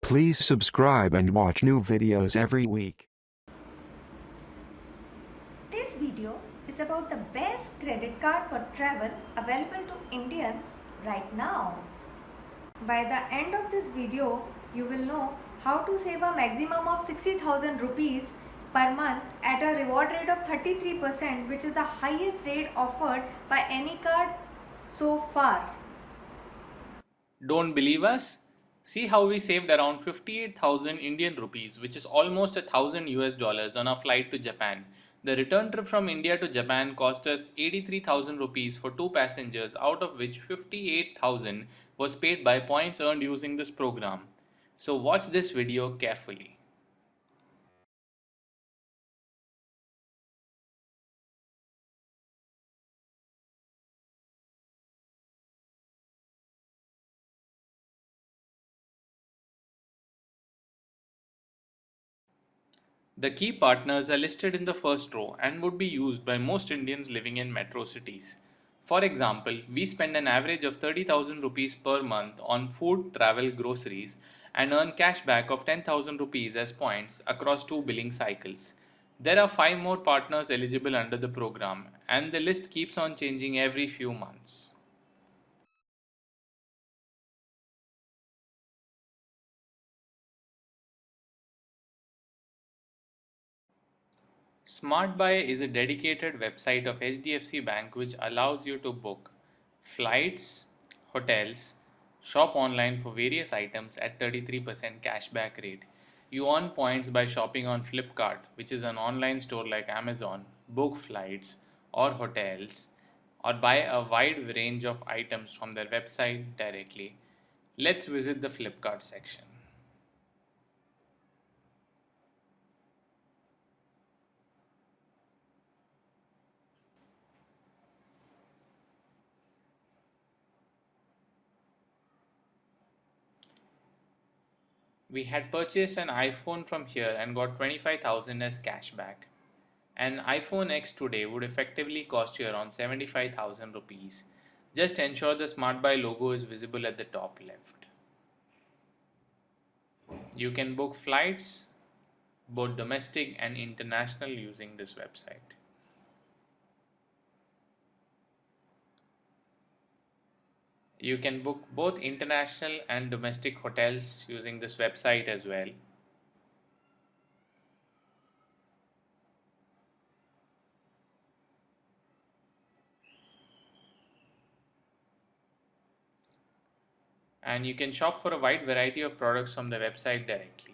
Please subscribe and watch new videos every week. This video is about the best credit card for travel available to Indians right now. By the end of this video, you will know how to save a maximum of 60,000 rupees per month at a reward rate of 33%, which is the highest rate offered by any card so far. Don't believe us? See how we saved around 58,000 Indian rupees, which is almost $1,000 on our flight to Japan. The return trip from India to Japan cost us 83,000 rupees for two passengers, out of which 58,000 was paid by points earned using this program. So watch this video carefully. The key partners are listed in the first row and would be used by most Indians living in metro cities. For example, we spend an average of 30,000 rupees per month on food, travel, groceries and earn cashback of 10,000 rupees as points across two billing cycles. There are 5 more partners eligible under the program and the list keeps on changing every few months. SmartBuy is a dedicated website of HDFC Bank which allows you to book flights, hotels, shop online for various items at 33% cashback rate. You earn points by shopping on Flipkart, which is an online store like Amazon, book flights or hotels, or buy a wide range of items from their website directly. Let's visit the Flipkart section. We had purchased an iPhone from here and got 25,000 as cashback. An iPhone X today would effectively cost you around 75,000 rupees. Just ensure the SmartBuy logo is visible at the top left. You can book flights, both domestic and international, using this website. You can book both international and domestic hotels using this website as well. And you can shop for a wide variety of products from the website directly.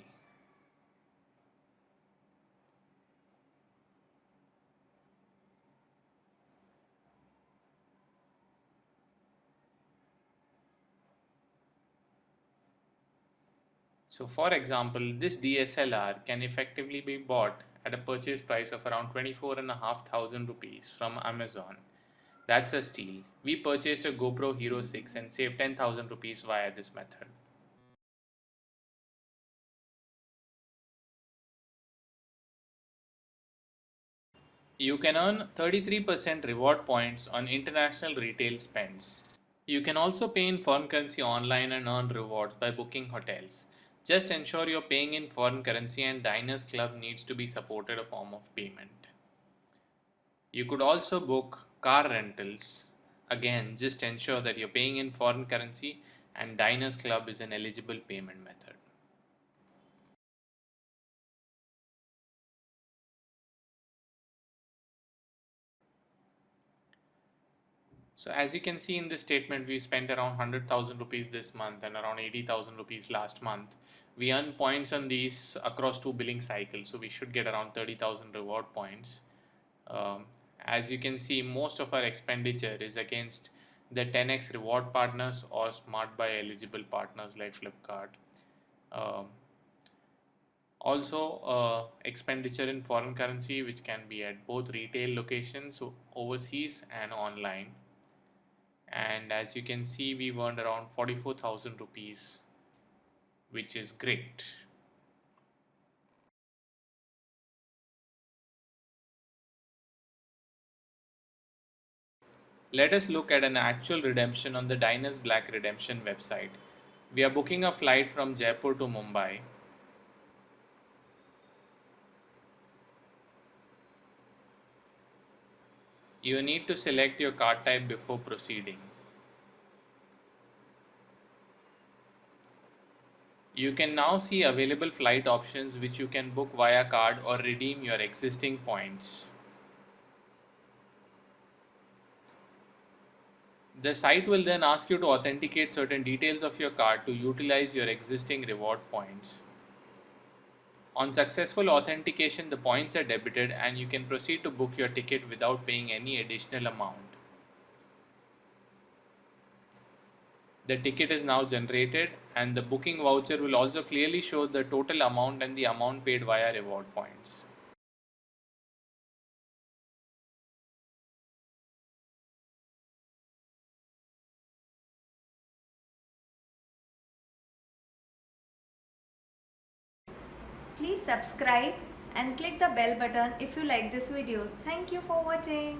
So for example, this DSLR can effectively be bought at a purchase price of around 24,500 rupees from Amazon. That's a steal. We purchased a GoPro Hero 6 and saved 10,000 rupees via this method. You can earn 33% reward points on international retail spends. You can also pay in foreign currency online and earn rewards by booking hotels. Just ensure you're paying in foreign currency and Diners Club needs to be supported a form of payment. You could also book car rentals. Again, just ensure that you're paying in foreign currency and Diners Club is an eligible payment method. So as you can see in this statement, we spent around 100,000 rupees this month and around 80,000 rupees last month. We earn points on these across two billing cycles, so we should get around 30,000 reward points. Um, as you can see, most of our expenditure is against the 10x reward partners or SmartBuy eligible partners like Flipkart. Um, Also, expenditure in foreign currency, which can be at both retail locations, so overseas and online. And as you can see, we've earned around 44,000 rupees, which is great. Let us look at an actual redemption on the Diners Black Redemption website. We are booking a flight from Jaipur to Mumbai. You need to select your card type before proceeding. You can now see available flight options which you can book via card or redeem your existing points. The site will then ask you to authenticate certain details of your card to utilize your existing reward points. On successful authentication, the points are debited and you can proceed to book your ticket without paying any additional amount. The ticket is now generated and the booking voucher will also clearly show the total amount and the amount paid via reward points. Please subscribe and click the bell button if you like this video. Thank you for watching.